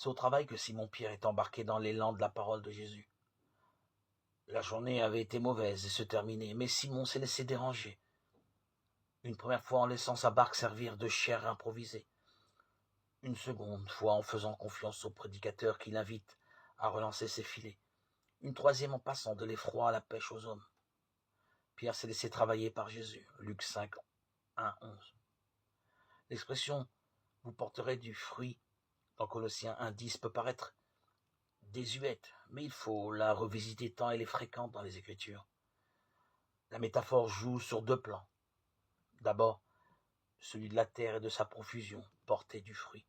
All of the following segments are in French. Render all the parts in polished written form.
C'est au travail que Simon-Pierre est embarqué dans l'élan de la parole de Jésus. La journée avait été mauvaise et se terminait, mais Simon s'est laissé déranger. Une première fois en laissant sa barque servir de chair improvisée. Une seconde fois en faisant confiance au prédicateur qui l'invite à relancer ses filets. Une troisième en passant de l'effroi à la pêche aux hommes. Pierre s'est laissé travailler par Jésus. Luc 5, 1, 11. L'expression « vous porterez du fruit » dans Colossiens 1,10 peut paraître désuète, mais il faut la revisiter tant elle est fréquente dans les Écritures. La métaphore joue sur deux plans. D'abord, celui de la terre et de sa profusion, porter du fruit.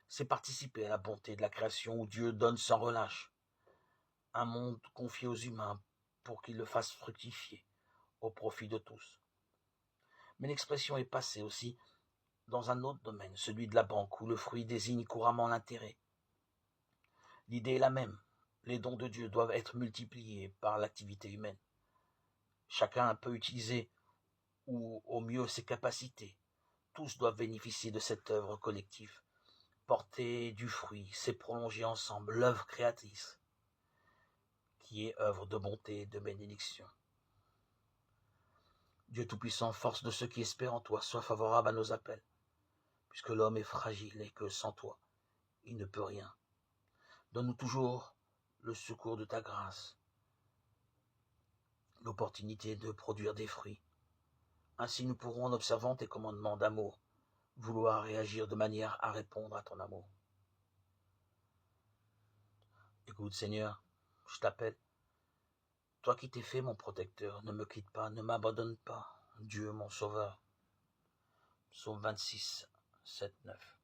C'est participer à la bonté de la création où Dieu donne sans relâche. Un monde confié aux humains pour qu'ils le fassent fructifier au profit de tous. Mais l'expression est passée aussi dans un autre domaine, celui de la banque, où le fruit désigne couramment l'intérêt. L'idée est la même. Les dons de Dieu doivent être multipliés par l'activité humaine. Chacun peut utiliser ou au mieux ses capacités. Tous doivent bénéficier de cette œuvre collective. Porter du fruit, c'est prolonger ensemble l'œuvre créatrice, qui est œuvre de bonté et de bénédiction. Dieu Tout-Puissant, force de ceux qui espèrent en toi, sois favorable à nos appels, puisque l'homme est fragile et que sans toi, il ne peut rien. Donne-nous toujours le secours de ta grâce, l'opportunité de produire des fruits. Ainsi nous pourrons, en observant tes commandements d'amour, vouloir réagir de manière à répondre à ton amour. Écoute Seigneur, je t'appelle. Toi qui t'es fait mon protecteur, ne me quitte pas, ne m'abandonne pas, Dieu mon sauveur. Psaume 26, 7, 9.